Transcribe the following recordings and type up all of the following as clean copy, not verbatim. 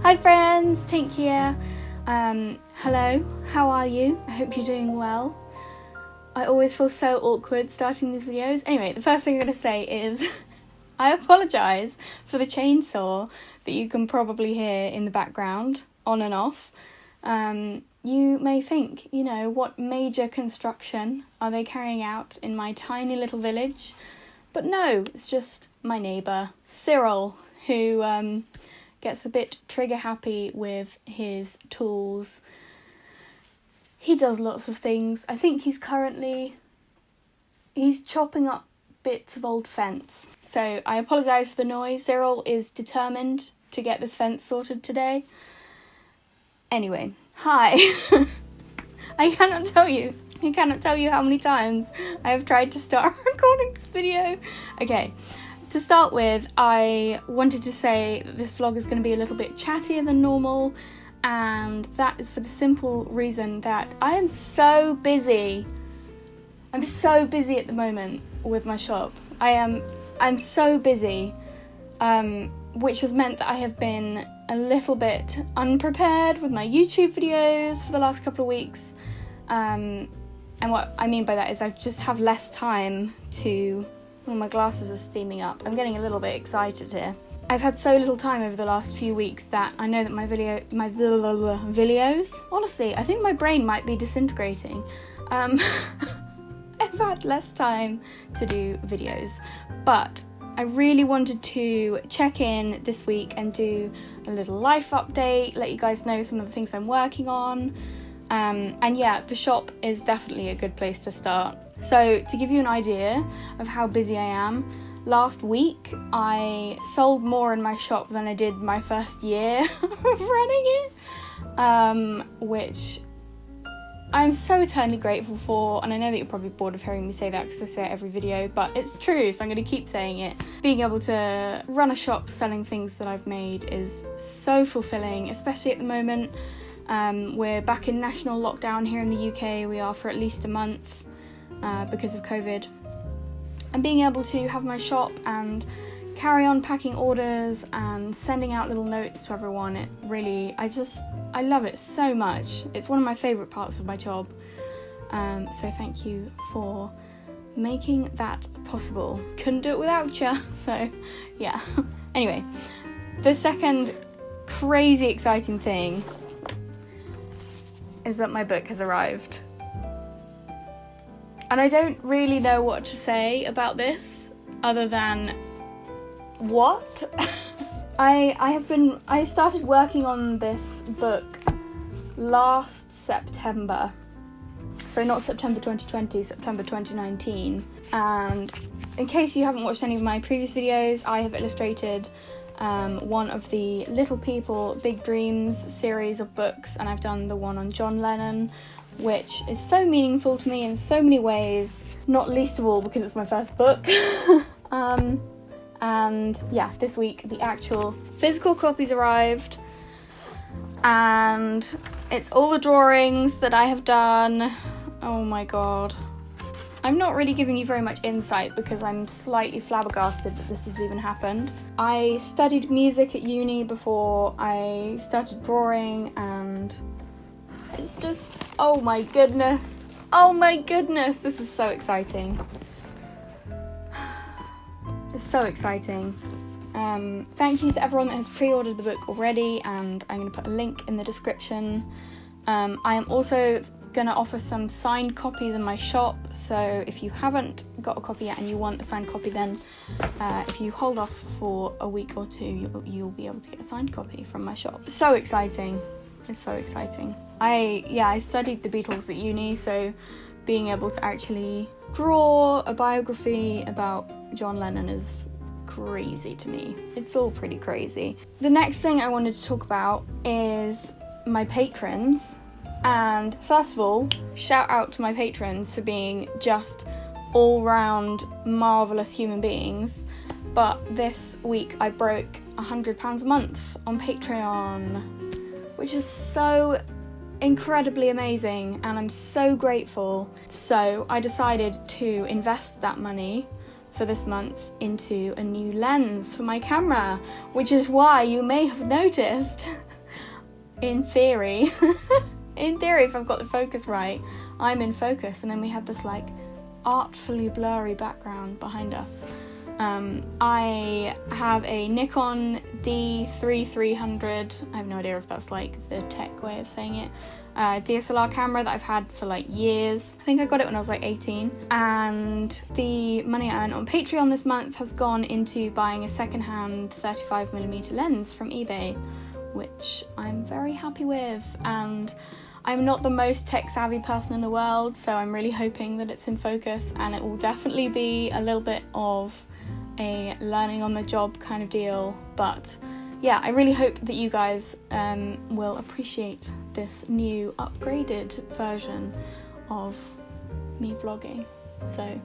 Hi friends, Tink here. Hello, how are you? I hope you're doing well. I always feel so awkward starting these videos. Anyway, the first thing I'm going to say is I apologise for the chainsaw that you can probably hear in the background, on and off. You may think, what major construction are they carrying out in my tiny little village? But no, it's just my neighbour, Cyril, who gets a bit trigger happy with his tools. He does lots of things. I think he's chopping up bits of old fence. So I apologise for the noise. Cyril is determined to get this fence sorted today. Anyway, hi. I cannot tell you how many times I have tried to start recording this video. Okay. To start with, I wanted to say that this vlog is going to be a little bit chattier than normal, and that is for the simple reason that I am so busy. I'm so busy at the moment with my shop. I'm so busy, which has meant that I have been a little bit unprepared with my YouTube videos for the last couple of weeks. And what I mean by that is I just have less time to... Oh, my glasses are steaming up. I'm getting a little bit excited here. I've had so little time over the last few weeks that I know that my videos, honestly, I think my brain might be disintegrating. I've had less time to do videos, but I really wanted to check in this week and do a little life update, let you guys know some of the things I'm working on. And yeah, the shop is definitely a good place to start. So to give you an idea of how busy I am, last week I sold more in my shop than I did my first year of running it, which I'm so eternally grateful for. And I know that you're probably bored of hearing me say that because I say it every video, but it's true, so I'm going to keep saying it. Being able to run a shop selling things that I've made is so fulfilling, especially at the moment. We're back in national lockdown here in the UK. We are for at least a month because of COVID. And being able to have my shop and carry on packing orders and sending out little notes to everyone, it really, I love it so much. It's one of my favourite parts of my job. So thank you for making that possible. Couldn't do it without you, so yeah. Anyway, the second crazy exciting thing is that my book has arrived. And I don't really know what to say about this other than what? I started working on this book last September. So not September 2020, September 2019. And in case you haven't watched any of my previous videos, I have illustrated one of the Little People, Big Dreams series of books, and I've done the one on John Lennon, which is so meaningful to me in so many ways, not least of all because it's my first book. And yeah, this week the actual physical copies arrived, and it's all the drawings that I have done. Oh my god. I'm not really giving you very much insight because I'm slightly flabbergasted that this has even happened. I studied music at uni before I started drawing, and it's just, oh my goodness, this is so exciting. It's so exciting. Thank you to everyone that has pre-ordered the book already, and I'm going to put a link in the description. I am also going to offer some signed copies in my shop, so if you haven't got a copy yet and you want a signed copy, then if you hold off for a week or two, you'll be able to get a signed copy from my shop. So exciting. It's so exciting. I studied the Beatles at uni, so being able to actually draw a biography about John Lennon is crazy to me. It's all pretty crazy. The next thing I wanted to talk about is my patrons. And first of all, shout out to my patrons for being just all-round marvellous human beings. But this week I broke £100 a month on Patreon, which is so incredibly amazing, and I'm so grateful. So I decided to invest that money for this month into a new lens for my camera, which is why you may have noticed in theory, if I've got the focus right, I'm in focus, and then we have this like artfully blurry background behind us. I have a Nikon D3300, I have no idea if that's like the tech way of saying it, DSLR camera that I've had for like years. I think I got it when I was like 18, and the money I earned on Patreon this month has gone into buying a secondhand 35mm lens from eBay, which I'm very happy with. And I'm not the most tech savvy person in the world, so I'm really hoping that it's in focus, and it will definitely be a little bit of a learning on the job kind of deal. But yeah, I really hope that you guys will appreciate this new upgraded version of me vlogging. So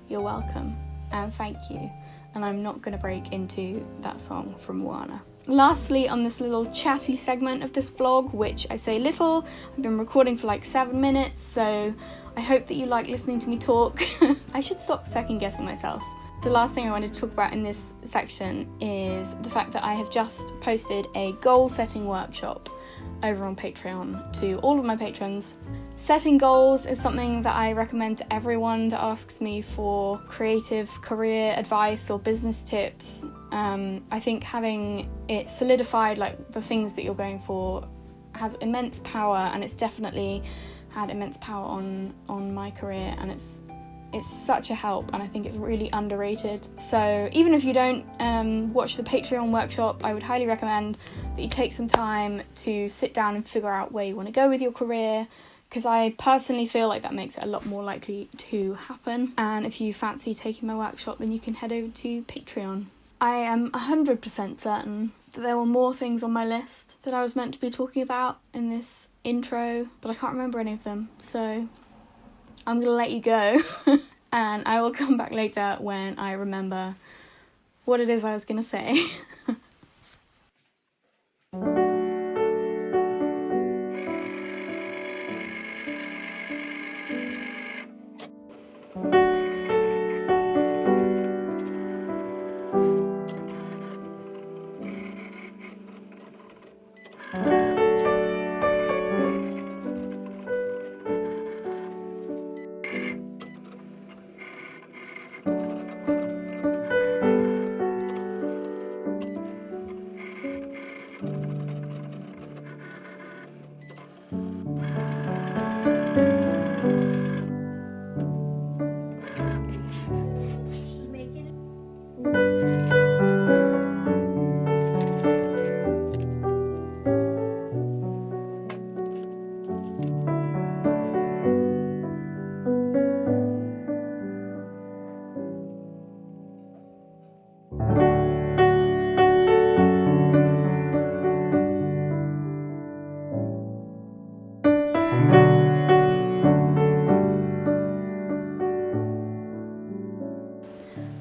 you're welcome and thank you. And I'm not going to break into that song from Moana. Lastly, on this little chatty segment of this vlog, which I say little, I've been recording for like 7 minutes, so I hope that you like listening to me talk. I should stop second guessing myself. The last thing I wanted to talk about in this section is the fact that I have just posted a goal setting workshop over on Patreon to all of my patrons. Setting goals is something that I recommend to everyone that asks me for creative career advice or business tips. I think having it solidified, like the things that you're going for, has immense power, and it's definitely had immense power on my career, and it's such a help, and I think it's really underrated. So even if you don't watch the Patreon workshop, I would highly recommend that you take some time to sit down and figure out where you want to go with your career, because I personally feel like that makes it a lot more likely to happen. And if you fancy taking my workshop, then you can head over to Patreon. I am 100% certain that there were more things on my list that I was meant to be talking about in this intro, but I can't remember any of them, so I'm gonna let you go. And I will come back later when I remember what it is I was gonna say.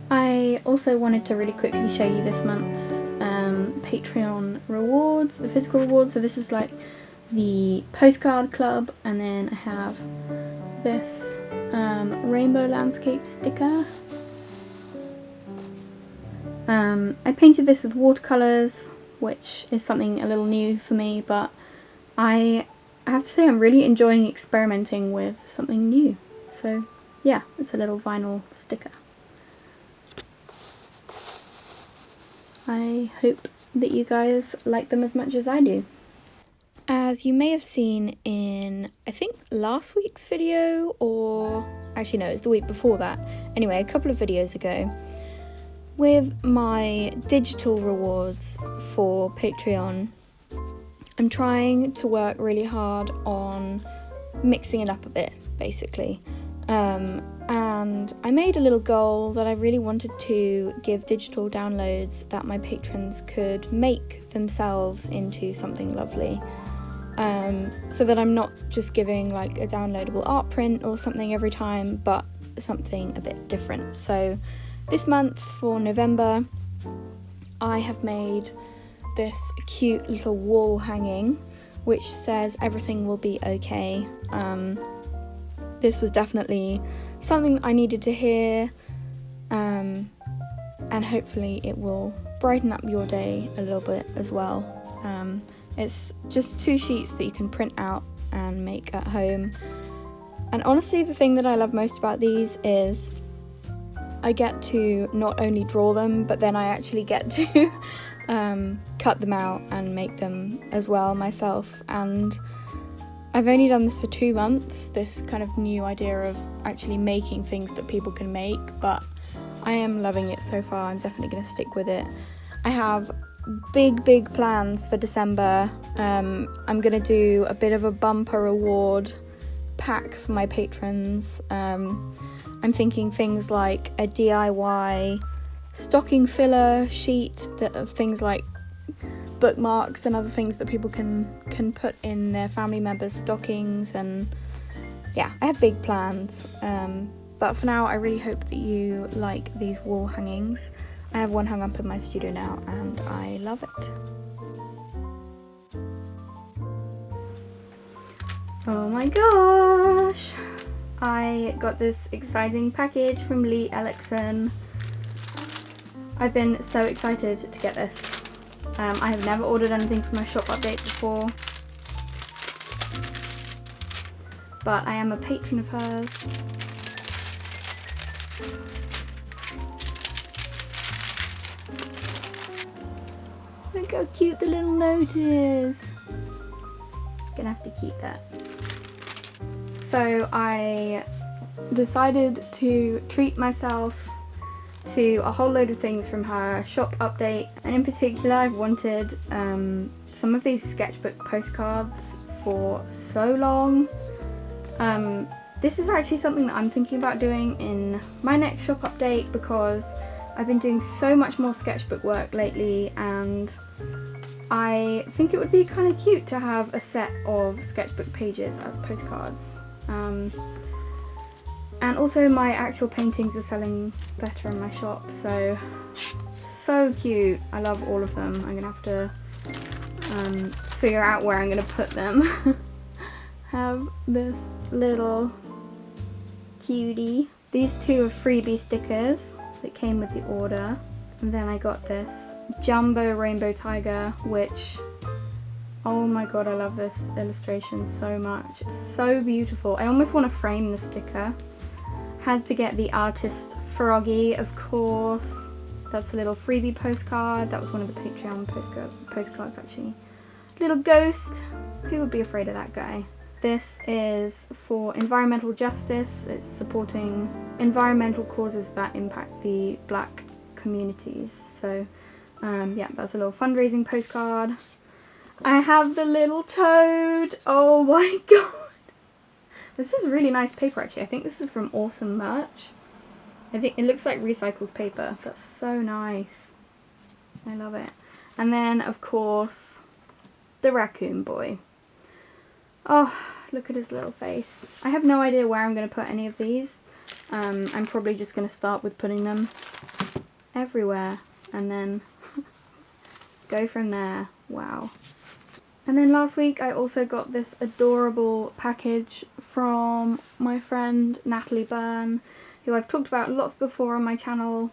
I also wanted to really quickly show you this month's Patreon rewards, the physical rewards. So this is like the postcard club, and then I have this rainbow landscape sticker. I painted this with watercolours, which is something a little new for me, but I have to say I'm really enjoying experimenting with something new. So yeah, it's a little vinyl sticker. I hope that you guys like them as much as I do. As you may have seen in, I think, last week's video, or actually no, it was the week before that. Anyway, a couple of videos ago, with my digital rewards for Patreon, I'm trying to work really hard on mixing it up a bit, basically. And I made a little goal that I really wanted to give digital downloads that my patrons could make themselves into something lovely. So that I'm not just giving like a downloadable art print or something every time, but something a bit different. So this month, for November, I have made this cute little wall hanging which says everything will be okay. This was definitely something I needed to hear, and hopefully it will brighten up your day a little bit as well. It's just 2 sheets that you can print out and make at home. And honestly, the thing that I love most about these is I get to not only draw them, but then I actually get to cut them out and make them as well myself. And I've only done this for 2 months, this kind of new idea of actually making things that people can make, but I am loving it so far. I'm definitely going to stick with it. I have big plans for December. I'm going to do a bit of a bumper award pack for my patrons. I'm thinking things like a DIY stocking filler sheet of things like bookmarks and other things that people can put in their family members' stockings, and yeah, I have big plans. But for now, I really hope that you like these wall hangings. I have one hung up in my studio now and I love it. Oh my gosh! I got this exciting package from Lee Ellickson. I've been so excited to get this. I have never ordered anything from a shop update before, but I am a patron of hers. Look how cute the little note is. Gonna have to keep that. So I decided to treat myself to a whole load of things from her shop update, and in particular I've wanted some of these sketchbook postcards for so long. This is actually something that I'm thinking about doing in my next shop update because I've been doing so much more sketchbook work lately, and I think it would be kind of cute to have a set of sketchbook pages as postcards. And also my actual paintings are selling better in my shop, so cute. I love all of them. I'm gonna have to figure out where I'm gonna put them. Have this little cutie. These 2 are freebie stickers that came with the order. And then I got this jumbo rainbow tiger, which, oh my god, I love this illustration so much. It's so beautiful. I almost want to frame the sticker. Had to get the artist Froggy, of course. That's a little freebie postcard. That was one of the Patreon postcards actually. Little ghost. Who would be afraid of that guy? This is for environmental justice. It's supporting environmental causes that impact the Black communities. So yeah, that's a little fundraising postcard. I have the little toad. Oh my god. This is really nice paper actually. I think this is from Awesome Merch. I think it looks like recycled paper. That's so nice. I love it. And then of course the raccoon boy. Oh, look at his little face. I have no idea where I'm going to put any of these. I'm probably just going to start with putting them everywhere and then go from there. Wow. And then last week I also got this adorable package from my friend Natalie Byrne, who I've talked about lots before on my channel,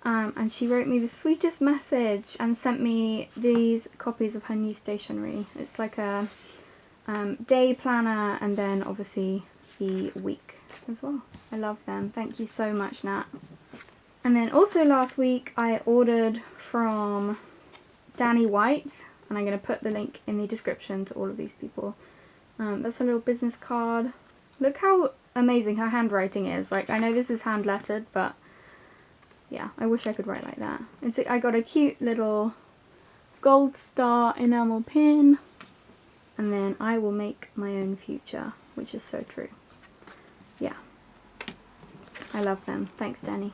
and she wrote me the sweetest message and sent me these copies of her new stationery. It's like a day planner and then obviously the week as well. I love them. Thank you so much, Nat. And then also last week I ordered from Danny White, and I'm going to put the link in the description to all of these people. That's a little business card. Look how amazing her handwriting is. Like, I know this is hand lettered, but yeah, I wish I could write like that. I got a cute little gold star enamel pin, and then I will make my own future, which is so true. Yeah, I love them. Thanks, Danny.